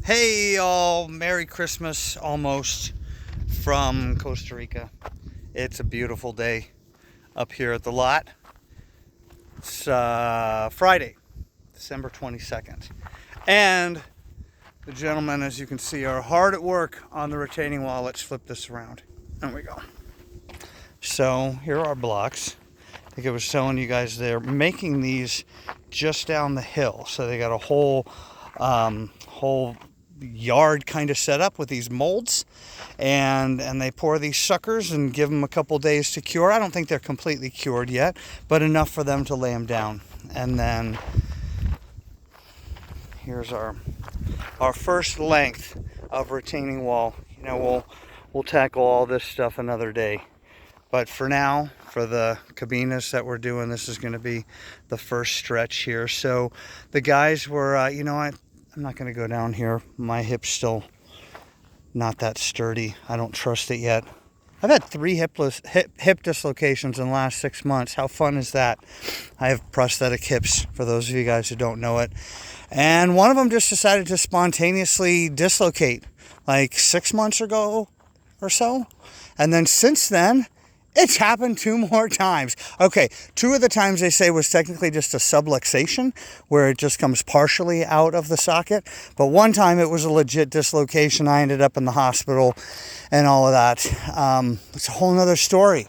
Hey y'all, Merry Christmas almost from Costa Rica. It's a beautiful day up here at the lot. It's Friday, December 22nd. And the gentlemen, as you can see, are hard at work on the retaining wall. Let's flip this around. There we go. So here are blocks. I think I was telling you guys they're making these just down the hill. So they got a whole yard kind of set up with these molds, and they pour these suckers and give them a couple days to cure. I don't think they're completely cured yet, but enough for them to lay them down. And then here's our first length of retaining wall. You know, we'll tackle all this stuff another day, but for now, for the cabinas that we're doing, this is going to be the first stretch here. So the guys were, I'm not going to go down here. My hip's still not that sturdy. I don't trust it yet. I've had 3 hip dislocations in the last 6 months. How fun is that? I have prosthetic hips, for those of you guys who don't know it. And one of them just decided to spontaneously dislocate like 6 months ago or so. And then since then, it's happened 2 more times. Okay, 2 of the times they say was technically just a subluxation, where it just comes partially out of the socket. But one time it was a legit dislocation. I ended up in the hospital and all of that. It's a whole nother story.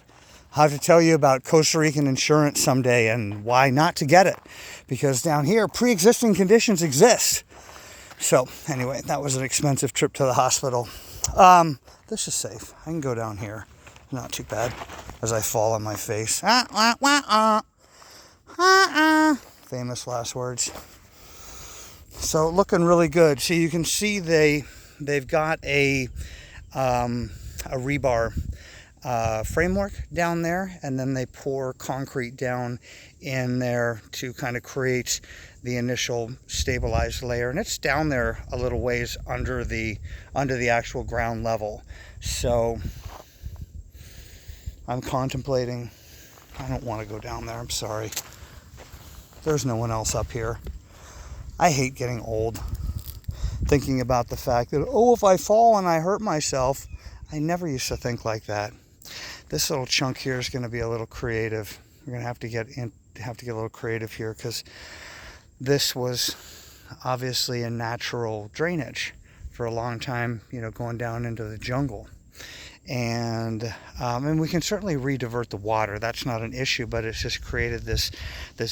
I'll have to tell you about Costa Rican insurance someday and why not to get it. Because down here, pre-existing conditions exist. So anyway, that was an expensive trip to the hospital. This is safe. I can go down here. Not too bad, as I fall on my face. Famous last words. So looking really good. So you can see they've got a rebar framework down there, and then they pour concrete down in there to kind of create the initial stabilized layer, and it's down there a little ways under the actual ground level. So I'm contemplating. I don't want to go down there. I'm sorry. There's no one else up here. I hate getting old. Thinking about the fact that, if I fall and I hurt myself. I never used to think like that. This little chunk here is going to be a little creative. We're going to have to get a little creative here, because this was obviously a natural drainage for a long time, going down into the jungle. And we can certainly redivert the water. That's not an issue, but it's just created this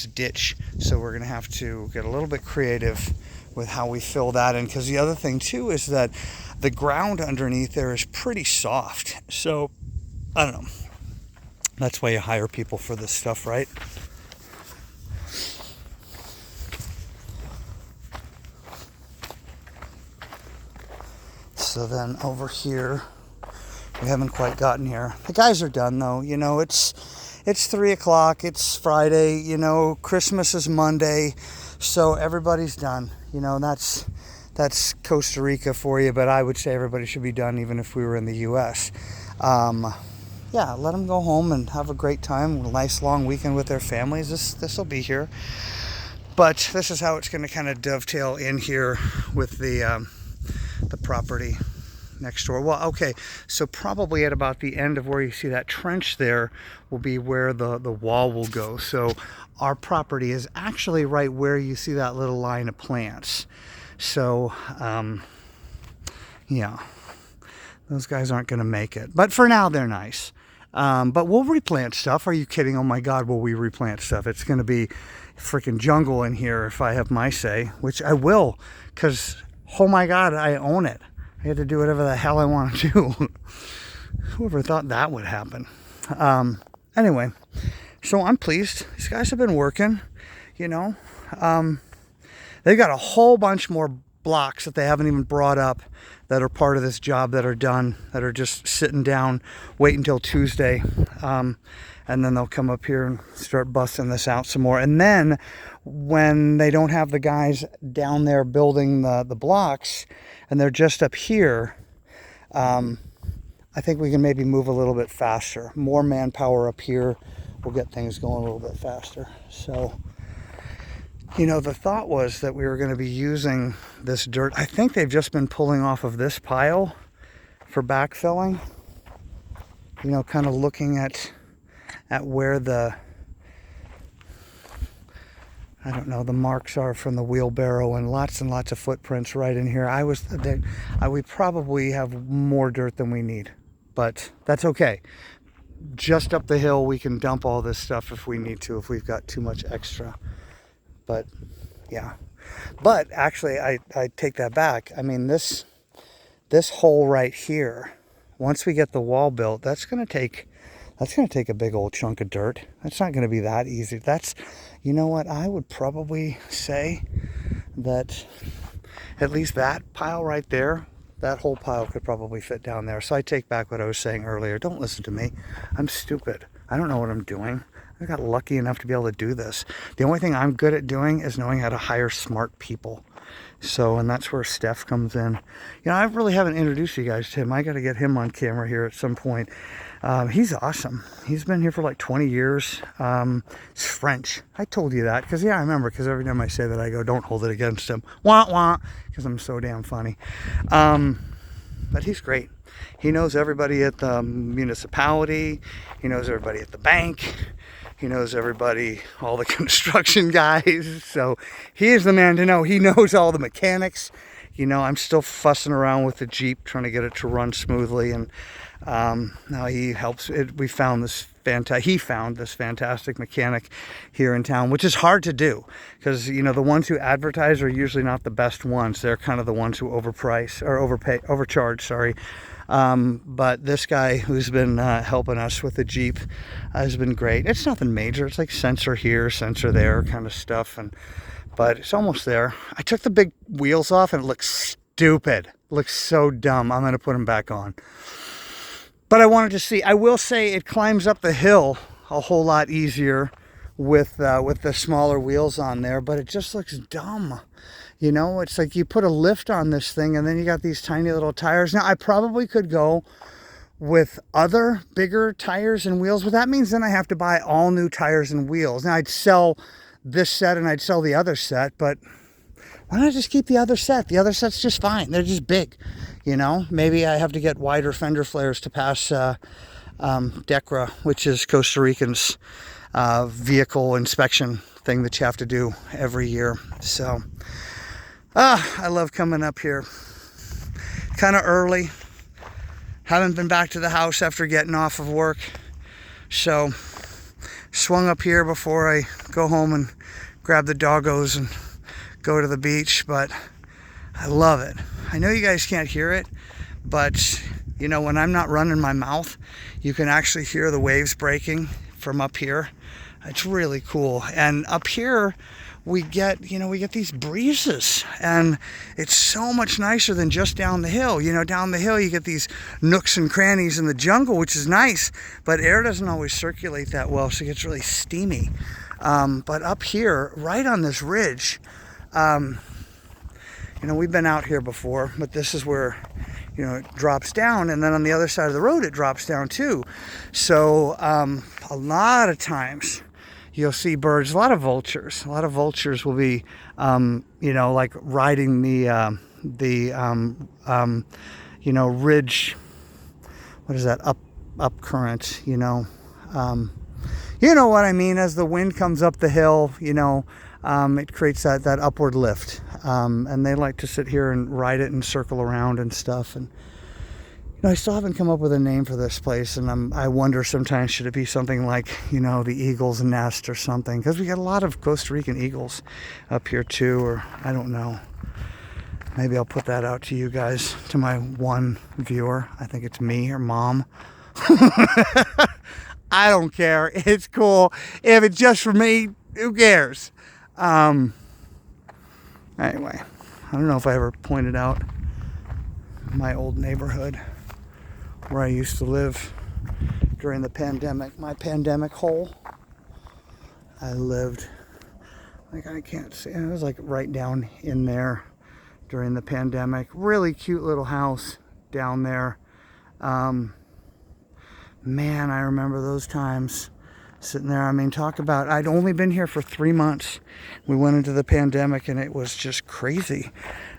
ditch. So we're going to have to get a little bit creative with how we fill that in. Because the other thing too is that the ground underneath there is pretty soft. So I don't know. That's why you hire people for this stuff, right? So then over here, we haven't quite gotten here. The guys are done though. It's 3 o'clock. It's Friday. Christmas is Monday, so everybody's done. That's Costa Rica for you. But I would say everybody should be done, even if we were in the U.S. Let them go home and have a great time. A nice long weekend with their families. This will be here. But this is how it's going to kind of dovetail in here with the property next door. Well, okay, so probably at about the end of where you see that trench there will be where the wall will go. So our property is actually right where you see that little line of plants. So those guys aren't going to make it, but for now they're nice. But we'll replant stuff. Are you kidding? Oh my God, will we replant stuff? It's going to be freaking jungle in here if I have my say, which I will, because oh my God, I own it. I had to do whatever the hell I want to do. Whoever thought that would happen? Anyway, so I'm pleased. These guys have been working, They've got a whole bunch more blocks that they haven't even brought up that are part of this job that are done, that are just sitting down, wait until Tuesday. And then they'll come up here and start busting this out some more. And then when they don't have the guys down there building the blocks, and they're just up here, I think we can maybe move a little bit faster. More manpower up here will get things going a little bit faster. So You know, the thought was that we were going to be using this dirt. I think they've just been pulling off of this pile for backfilling. You know, kind of looking at where the, I don't know, the marks are from the wheelbarrow, and lots of footprints right in here. We probably have more dirt than we need, but that's okay. Just up the hill, we can dump all this stuff if we need to, if we've got too much extra. But yeah, but actually I take that back. I mean, this hole right here, once we get the wall built, that's going to take a big old chunk of dirt. That's not going to be that easy. That's, you know what, I would probably say that at least that pile right there, that whole pile could probably fit down there. So I take back what I was saying earlier. Don't listen to me. I'm stupid. I don't know what I'm doing. I got lucky enough to be able to do this. The only thing I'm good at doing is knowing how to hire smart people. So, and that's where Steph comes in. You know, I really haven't introduced you guys to him. I got to get him on camera here at some point. He's awesome. He's been here for like 20 years. He's French. I told you that because, yeah, I remember, because every time I say that, I go, don't hold it against him. Wah, wah, because I'm so damn funny. But he's great. He knows everybody at the municipality. He knows everybody at the bank. He knows everybody, all the construction guys. So he is the man to know. He knows all the mechanics. You know, I'm still fussing around with the Jeep, trying to get it to run smoothly. And now he helps. He found this fantastic mechanic here in town, which is hard to do because, you know, the ones who advertise are usually not the best ones. They're kind of the ones who overcharge, sorry. But this guy who's been helping us with the Jeep has been great. It's nothing major. It's like sensor here, sensor there kind of stuff. But it's almost there. I took the big wheels off and it looks stupid. It looks so dumb. I'm going to put them back on. But I wanted to see. I will say it climbs up the hill a whole lot easier with the smaller wheels on there, but it just looks dumb. You know, it's like you put a lift on this thing and then you got these tiny little tires. Now, I probably could go with other bigger tires and wheels, but that means then I have to buy all new tires and wheels. Now, I'd sell this set and I'd sell the other set, but why not just keep the other set? The other set's just fine. They're just big, you know? Maybe I have to get wider fender flares to pass DECRA, which is Costa Rican's vehicle inspection thing that you have to do every year. So, I love coming up here. Kind of early. Haven't been back to the house after getting off of work. So, swung up here before I go home and grab the doggos and go to the beach. But I love it. I know you guys can't hear it, but you know, when I'm not running my mouth, you can actually hear the waves breaking from up here. It's really cool. And up here, we get these breezes, and it's so much nicer than just down the hill. You know, down the hill you get these nooks and crannies in the jungle, which is nice, but air doesn't always circulate that well, so it gets really steamy. But up here, right on this ridge, you know, we've been out here before, but this is where, you know, it drops down, and then on the other side of the road it drops down too. So a lot of times you'll see birds, a lot of vultures. A lot of vultures will be, you know, like riding the you know, ridge. What is that? Up current, you know. You know what I mean? As the wind comes up the hill, you know, it creates that upward lift. And they like to sit here and ride it and circle around and stuff. And you know, I still haven't come up with a name for this place, and I wonder sometimes, should it be something like, you know, the Eagle's Nest or something? Because we got a lot of Costa Rican eagles up here too, or I don't know. Maybe I'll put that out to you guys, to my one viewer. I think it's me or mom. I don't care. It's cool. If it's just for me, who cares? Anyway, I don't know if I ever pointed out my old neighborhood where I used to live during the pandemic. My pandemic hole. I lived, like, I can't see, it was like right down in there during the pandemic. Really cute little house down there. Man, I remember those times. Sitting there, I mean, talk about, I'd only been here for 3 months. We went into the pandemic and it was just crazy.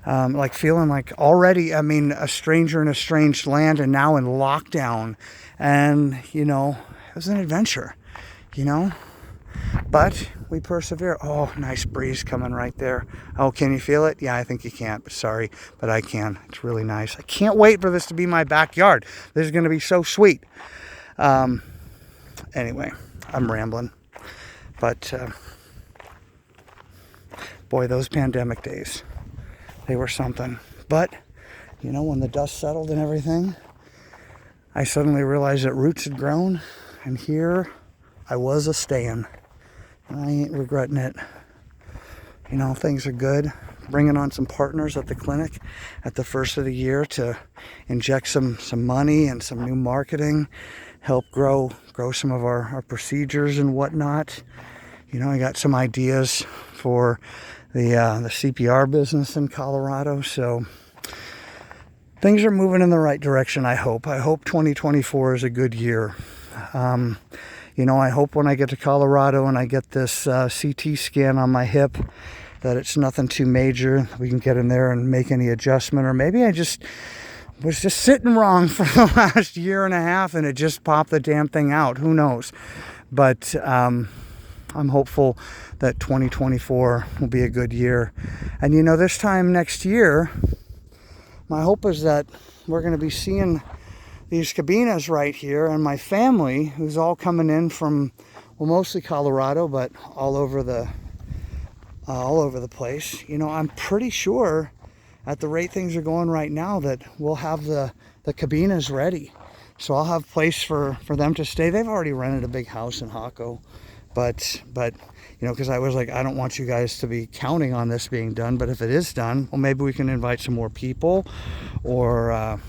Like feeling like already, I mean, a stranger in a strange land and now in lockdown. And, you know, it was an adventure, you know, but we persevere. Oh, nice breeze coming right there. Oh, can you feel it? Yeah, I think you can't, but sorry, but I can. It's really nice. I can't wait for this to be my backyard. This is going to be so sweet. Anyway, I'm rambling, but boy, those pandemic days, they were something. But, you know, when the dust settled and everything, I suddenly realized that roots had grown, and here I was a-staying. I ain't regretting it. You know, things are good. Bringing on some partners at the clinic at the first of the year to inject some money and some new marketing, help grow some of our procedures and whatnot. You know, I got some ideas for the CPR business in Colorado, so things are moving in the right direction, I hope. I hope 2024 is a good year. You know, I hope when I get to Colorado and I get this CT scan on my hip that it's nothing too major. We can get in there and make any adjustment, or maybe I just was just sitting wrong for the last year and a half and it just popped the damn thing out. Who knows? But I'm hopeful that 2024 will be a good year. And you know, this time next year, my hope is that we're going to be seeing these cabinas right here, and my family, who's all coming in from, well, mostly Colorado, but all over the place. You know, I'm pretty sure at the rate things are going right now that we'll have the cabinas ready. So I'll have place for them to stay. They've already rented a big house in Hako, but you know, because I was like, I don't want you guys to be counting on this being done, but if it is done, well, maybe we can invite some more people, or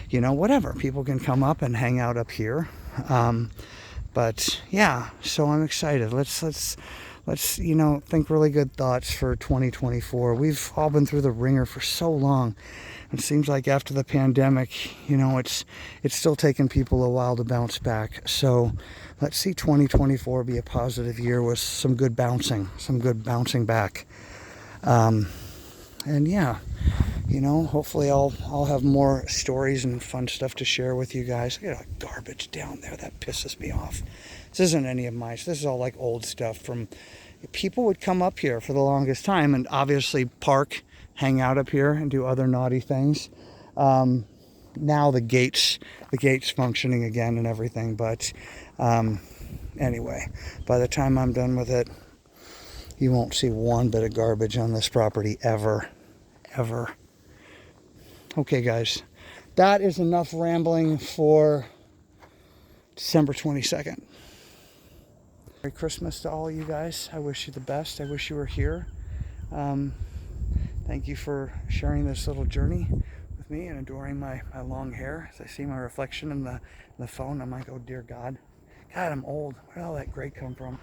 you know, whatever. People can come up and hang out up here. But yeah, so I'm excited. Let's you know, think really good thoughts for 2024. We've all been through the ringer for so long. It seems like after the pandemic, you know, it's still taking people a while to bounce back. So let's see 2024 be a positive year with some good bouncing back. And yeah, you know, hopefully I'll have more stories and fun stuff to share with you guys. I got garbage down there that pisses me off. This isn't any of my, this is all like old stuff from, people would come up here for the longest time and obviously park, hang out up here and do other naughty things. Now the gate's functioning again and everything, but anyway, by the time I'm done with it, you won't see one bit of garbage on this property ever. Okay, guys, that is enough rambling for December 22nd. Merry Christmas to all you guys. I wish you the best. I wish you were here. Thank you for sharing this little journey with me and adoring my long hair. As I see my reflection in the phone, I'm like, oh dear God. God, I'm old. Where did all that gray come from?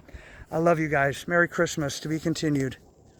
I love you guys. Merry Christmas. To be continued.